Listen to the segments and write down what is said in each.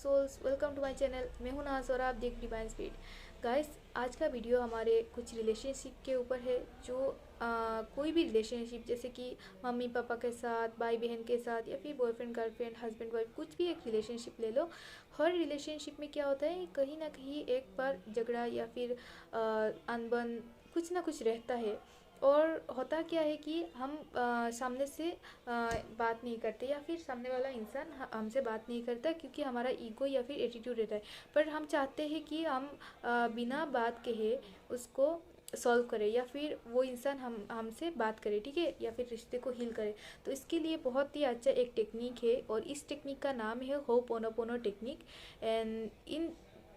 Souls, welcome to my channel. मैं हूं नाज और आप देख डिवाइन स्पीड। गाइस, आज का वीडियो हमारे कुछ रिलेशनशिप के ऊपर है। जो कोई भी रिलेशनशिप, जैसे कि मम्मी पापा के साथ, भाई बहन के साथ, या फिर बॉयफ्रेंड गर्लफ्रेंड, हस्बैंड वाइफ, कुछ भी एक रिलेशनशिप ले लो। हर रिलेशनशिप में क्या होता है, कहीं ना कहीं एक बार झगड़ा या फिर अनबन कुछ ना कुछ रहता है। और होता क्या है कि हम सामने से बात नहीं करते, या फिर सामने वाला इंसान हमसे बात नहीं करता, क्योंकि हमारा ईगो या फिर एटीट्यूड रहता है। पर हम चाहते हैं कि हम बिना बात कहे उसको सॉल्व करें, या फिर वो इंसान हमसे बात करे, ठीक है, या फिर रिश्ते को हील करे। तो इसके लिए बहुत ही अच्छा एक टेक्निक है, और इस टेक्निक का नाम है होपोनोपोनो टेक्निक। एंड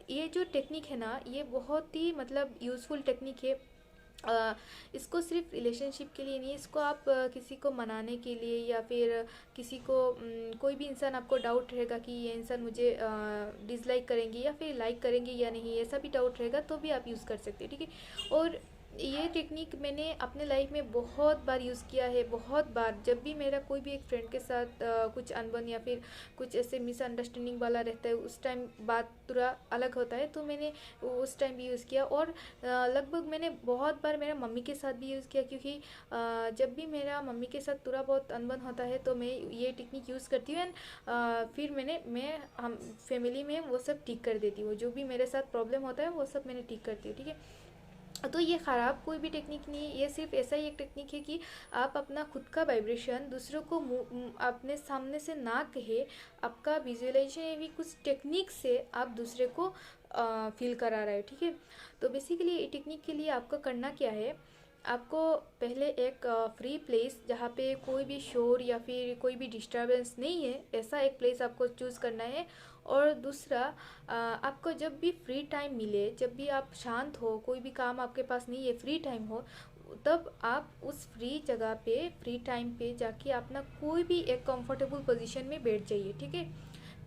ये जो टेक्निक है ना, ये बहुत ही मतलब यूज़फुल टेक्निक है। इसको सिर्फ रिलेशनशिप के लिए नहीं, इसको आप किसी को मनाने के लिए, या फिर किसी को कोई भी इंसान आपको डाउट रहेगा कि ये इंसान मुझे डिसलाइक करेंगे या फिर लाइक करेंगे या नहीं, ऐसा भी डाउट रहेगा तो भी आप यूज़ कर सकते हैं, ठीक है। और ये टेक्निक मैंने अपने लाइफ में बहुत बार यूज़ किया है, बहुत बार। जब भी मेरा कोई भी एक फ्रेंड के साथ कुछ अनबन या फिर कुछ ऐसे मिसअंडरस्टैंडिंग वाला रहता है, उस टाइम बात पूरा अलग होता है, तो मैंने उस टाइम भी यूज़ किया। और लगभग मैंने बहुत बार मेरा मम्मी के साथ भी यूज़ किया, क्योंकि जब भी मेरा मम्मी के साथ थोड़ा बहुत अनबन होता है तो मैं ये टेक्निक यूज़ करती हूँ। एंड फिर मैं हम फैमिली में वो सब ठीक कर देती हूँ। जो भी मेरे साथ प्रॉब्लम होता है वो सब मैंने ठीक करती हूँ, ठीक है। तो ये ख़राब कोई भी टेक्निक नहीं है, ये सिर्फ ऐसा ही एक टेक्निक है कि आप अपना खुद का वाइब्रेशन दूसरों को अपने सामने से ना कहे, आपका विजुअलाइजेशन या भी कुछ टेक्निक से आप दूसरे को फील करा रहे हो, ठीक है। तो बेसिकली ये टेक्निक के लिए आपको करना क्या है, आपको पहले एक फ्री प्लेस, जहाँ पे कोई भी शोर या फिर कोई भी डिस्टरबेंस नहीं है, ऐसा एक प्लेस आपको चूज़ करना है। और दूसरा, आपको जब भी फ्री टाइम मिले, जब भी आप शांत हो, कोई भी काम आपके पास नहीं है, फ्री टाइम हो, तब आप उस फ्री जगह पे, फ्री टाइम पे जाके अपना कोई भी एक कंफर्टेबल पोजीशन में बैठ जाइए, ठीक है।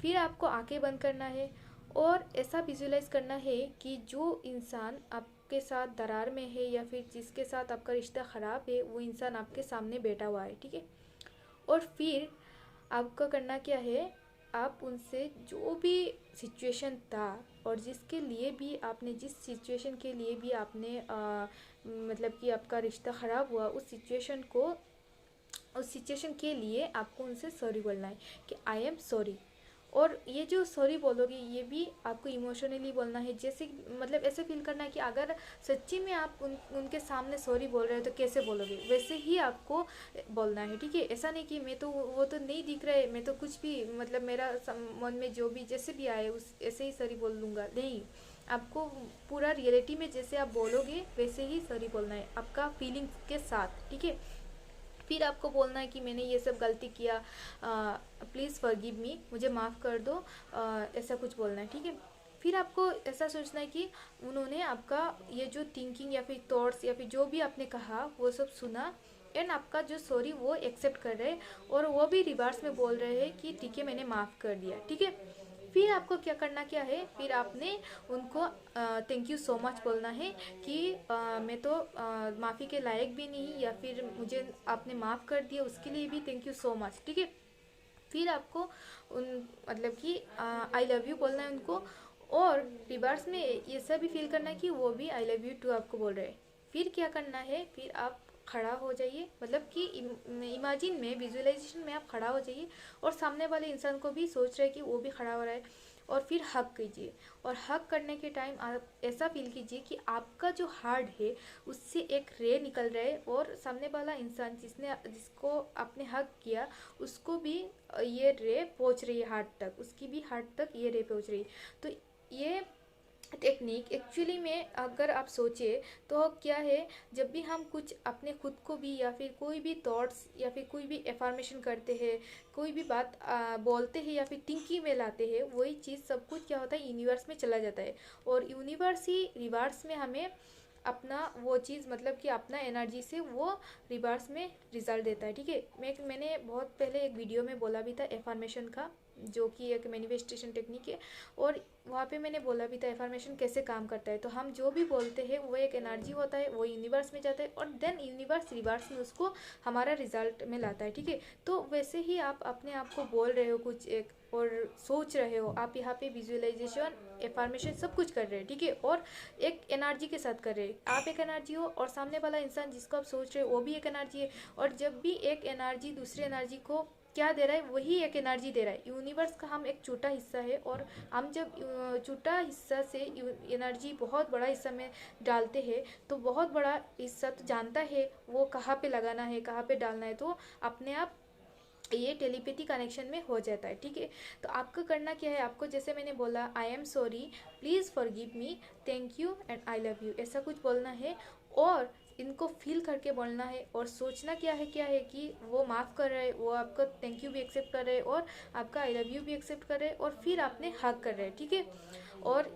फिर आपको आंखें बंद करना है, और ऐसा विजुलाइज करना है कि जो इंसान आपके साथ दरार में है, या फिर जिसके साथ आपका रिश्ता ख़राब है, वो इंसान आपके सामने बैठा हुआ है, ठीक है। और फिर आपको करना क्या है, आप उनसे जो भी सिचुएशन था, और जिसके लिए भी आपने, जिस सिचुएशन के लिए भी आपने मतलब कि आपका रिश्ता ख़राब हुआ, उस सिचुएशन के लिए आपको उनसे सॉरी बोलना है कि आई एम सॉरी। और ये जो सॉरी बोलोगे, ये भी आपको इमोशनली बोलना है। जैसे मतलब ऐसे फील करना है कि अगर सच्ची में आप उनके सामने सॉरी बोल रहे हो तो कैसे बोलोगे, वैसे ही आपको बोलना है, ठीक है। ऐसा नहीं कि मैं तो वो तो नहीं दिख रहा है, मैं तो कुछ भी मतलब मेरा मन में जो भी जैसे भी आए उस ऐसे ही सॉरी बोल दूंगा, नहीं। आपको पूरा रियलिटी में जैसे आप बोलोगे वैसे ही सॉरी बोलना है, आपका फीलिंग्स के साथ, ठीक है। फिर आपको बोलना है कि मैंने ये सब गलती किया, प्लीज़ फॉरगिव मी, मुझे माफ़ कर दो, ऐसा कुछ बोलना है, ठीक है। फिर आपको ऐसा सोचना है कि उन्होंने आपका ये जो थिंकिंग या फिर थॉट्स या फिर जो भी आपने कहा वो सब सुना, एंड आपका जो सॉरी वो एक्सेप्ट कर रहे हैं, और वो भी रिवर्स में बोल रहे हैं कि ठीक है, मैंने माफ़ कर दिया, ठीक है। फिर आपको क्या करना क्या है, फिर आपने उनको थैंक यू सो मच बोलना है कि मैं तो माफ़ी के लायक भी नहीं, या फिर मुझे आपने माफ़ कर दिया उसके लिए भी थैंक यू सो मच, ठीक है। फिर आपको उन मतलब कि आई लव यू बोलना है उनको, और रिवर्स में ये सब भी फील करना है कि वो भी आई लव यू टू आपको बोल रहे हैं। फिर क्या करना है, फिर आप खड़ा हो जाइए, मतलब कि इमेजिन में, विजुअलाइजेशन में आप खड़ा हो जाइए, और सामने वाले इंसान को भी सोच रहे हैं कि वो भी खड़ा हो रहा है। और फिर हक कीजिए, और हक करने के टाइम आप ऐसा फील कीजिए कि आपका जो हार्ट है उससे एक रे निकल रहा है, और सामने वाला इंसान जिसको आपने हक किया उसको भी ये रे पहुंच रही है हार्ट तक, उसकी भी हार्ट तक ये रे पहुंच रही है। तो ये टेक्निक एक्चुअली में अगर आप सोचे तो क्या है, जब भी हम कुछ अपने खुद को भी, या फिर कोई भी थॉट्स या फिर कोई भी एफर्मेशन करते हैं, कोई भी बात बोलते हैं या फिर थिंकिंग में लाते हैं, वही चीज़ सब कुछ क्या होता है, यूनिवर्स में चला जाता है, और यूनिवर्स ही रिवर्स में हमें अपना वो चीज़, मतलब कि अपना एनर्जी से वो रिवर्स में रिजल्ट देता है, ठीक है। मैंने बहुत पहले एक वीडियो में बोला भी था एफर्मेशन का, जो कि एक मैनिफेस्टेशन टेक्निक है, और वहाँ पे मैंने बोला भी था एफर्मेशन कैसे काम करता है। तो हम जो भी बोलते हैं वो एक एनर्जी होता है, वो यूनिवर्स में जाता है, और देन यूनिवर्स रिवर्स में उसको हमारा रिजल्ट में लाता है, ठीक है। तो वैसे ही आप अपने आप को बोल रहे हो कुछ एक, और सोच रहे हो, आप यहाँ पे विजुअलाइजेशन, एफर्मेशन सब कुछ कर रहे हैं, ठीक है। और एक एनर्जी के साथ कर रहे हैं, आप एक एनर्जी हो और सामने वाला इंसान जिसको आप सोच रहे हो वो भी एक एनर्जी है। और जब भी एक एनर्जी दूसरी एनर्जी को क्या दे रहा है, वही एक एनर्जी दे रहा है। यूनिवर्स का हम एक छोटा हिस्सा है, और हम जब छोटा हिस्सा से एनर्जी बहुत बड़ा हिस्सा में डालते हैं, तो बहुत बड़ा हिस्सा तो जानता है वो कहाँ पे लगाना है, कहाँ पे डालना है, तो अपने आप ये टेलीपैथी कनेक्शन में हो जाता है, ठीक है। तो आपको करना क्या है, आपको जैसे मैंने बोला, I am sorry, please forgive me, thank you and I love you, ऐसा कुछ बोलना है। और इनको फील करके बोलना है, और सोचना क्या है कि वो माफ़ कर रहे हैं, वो आपका थैंक यू भी एक्सेप्ट कर रहे हैं, और आपका आई लव यू भी एक्सेप्ट कर रहे हैं, और फिर आपने हग कर रहे हैं, ठीक है। और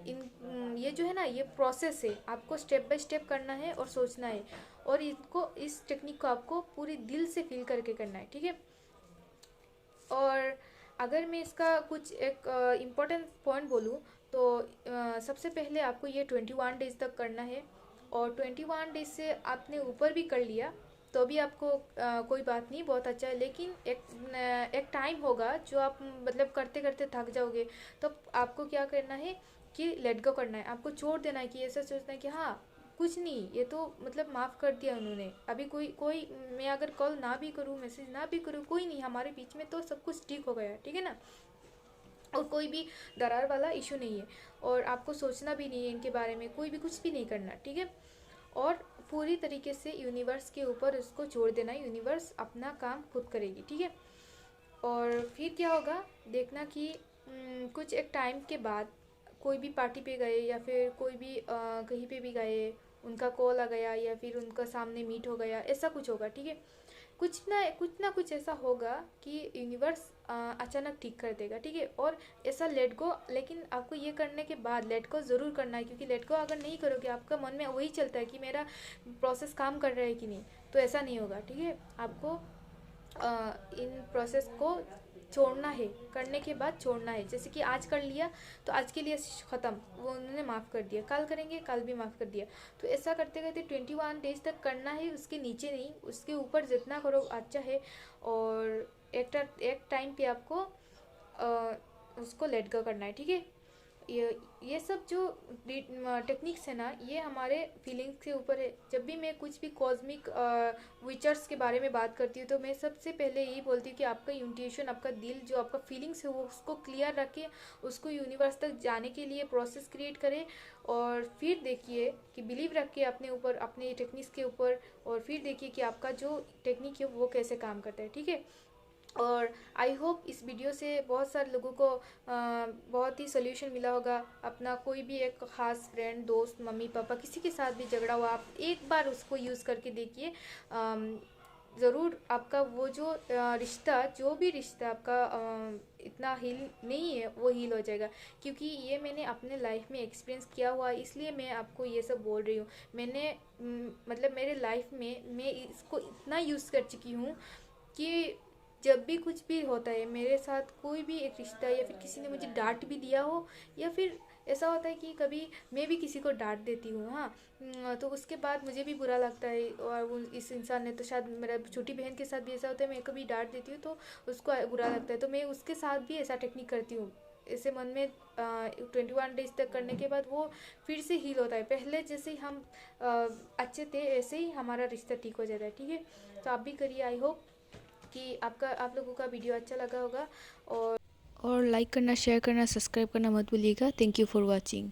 ये जो है ना, ये प्रोसेस है, आपको स्टेप बाय स्टेप करना है और सोचना है, और इस टेक्निक को आपको पूरी दिल से फील करके करना है, ठीक है। और अगर मैं इसका कुछ एक इम्पोर्टेंट पॉइंट बोलूँ, तो सबसे पहले आपको ये 21 डेज तक करना है। और 21 डेज से आपने ऊपर भी कर लिया तो भी आपको कोई बात नहीं, बहुत अच्छा है। लेकिन एक टाइम होगा जो आप मतलब करते करते थक जाओगे, तो आपको क्या करना है कि लेट गो करना है, आपको छोड़ देना है, कि ऐसा सोचना है कि हाँ कुछ नहीं, ये तो मतलब माफ़ कर दिया उन्होंने, अभी कोई कोई मैं अगर कॉल ना भी करूँ, मैसेज ना भी करूँ, कोई नहीं, हमारे बीच में तो सब कुछ ठीक हो गया, ठीक है ना। और कोई भी दरार वाला इशू नहीं है, और आपको सोचना भी नहीं है इनके बारे में, कोई भी कुछ भी नहीं करना, ठीक है। और पूरी तरीके से यूनिवर्स के ऊपर उसको छोड़ देना, यूनिवर्स अपना काम खुद करेगी, ठीक है। और फिर क्या होगा, देखना कि कुछ एक टाइम के बाद कोई भी पार्टी पे गए, या फिर कोई भी कहीं पे भी गए, उनका कॉल आ गया, या फिर उनका सामने मीट हो गया, ऐसा कुछ होगा, ठीक है। कुछ ना कुछ ऐसा होगा कि यूनिवर्स अचानक ठीक कर देगा, ठीक है। और ऐसा लेट गो, लेकिन आपको ये करने के बाद लेट गो ज़रूर करना है, क्योंकि लेट गो अगर नहीं करोगे, आपका मन में वही चलता है कि मेरा प्रोसेस काम कर रहा है कि नहीं, तो ऐसा नहीं होगा, ठीक है। आपको इन प्रोसेस को छोड़ना है, करने के बाद छोड़ना है। जैसे कि आज कर लिया तो आज के लिए ख़त्म, वो उन्होंने माफ़ कर दिया, कल करेंगे, कल भी माफ़ कर दिया। तो ऐसा करते करते 21 डेज तक करना है, उसके नीचे नहीं, उसके ऊपर जितना करो अच्छा है। और एक टाइम पे आपको उसको लेट गो करना है, ठीक है। ये सब जो टेक्निक्स है ना, ये हमारे फीलिंग्स के ऊपर है। जब भी मैं कुछ भी कॉस्मिक विचर्स के बारे में बात करती हूँ, तो मैं सबसे पहले यही बोलती हूँ कि आपका इंट्यूशन, आपका दिल, जो आपका फीलिंग्स है, वो उसको क्लियर रखिए, उसको यूनिवर्स तक जाने के लिए प्रोसेस क्रिएट करें। और फिर देखिए कि बिलीव रखिए अपने ऊपर, अपने टेक्निक्स के ऊपर, और फिर देखिए कि आपका जो टेक्निक है वो कैसे काम करता है, ठीक है। और आई होप इस वीडियो से बहुत सारे लोगों को बहुत ही सोल्यूशन मिला होगा। अपना कोई भी एक ख़ास फ्रेंड, दोस्त, मम्मी पापा, किसी के साथ भी झगड़ा हुआ, आप एक बार उसको यूज़ करके देखिए, ज़रूर आपका वो जो रिश्ता, जो भी रिश्ता आपका इतना हील नहीं है, वो हील हो जाएगा। क्योंकि ये मैंने अपने लाइफ में एक्सपीरियंस किया हुआ, इसलिए मैं आपको ये सब बोल रही हूँ। मैंने मतलब मेरे लाइफ में मैं इसको इतना यूज़ कर चुकी हूँ कि जब भी कुछ भी होता है मेरे साथ, कोई भी एक रिश्ता, या फिर किसी ने मुझे डांट भी दिया हो, या फिर ऐसा होता है कि कभी मैं भी किसी को डांट देती हूँ, हाँ, तो उसके बाद मुझे भी बुरा लगता है। और वो इस इंसान ने, तो शायद मेरा छोटी बहन के साथ भी ऐसा होता है, मैं कभी डांट देती हूँ तो उसको बुरा लगता है, तो मैं उसके साथ भी ऐसा टेक्निक करती हूँ। ऐसे मन में 21 डेज तक करने के बाद वो फिर से हील होता है, पहले जैसे ही हम अच्छे थे ऐसे ही हमारा रिश्ता ठीक हो जाता है, ठीक है। तो आप भी करिए। आई होप कि आप लोगों का वीडियो अच्छा लगा होगा, और लाइक करना, शेयर करना, सब्सक्राइब करना मत भूलिएगा। Thank you for watching.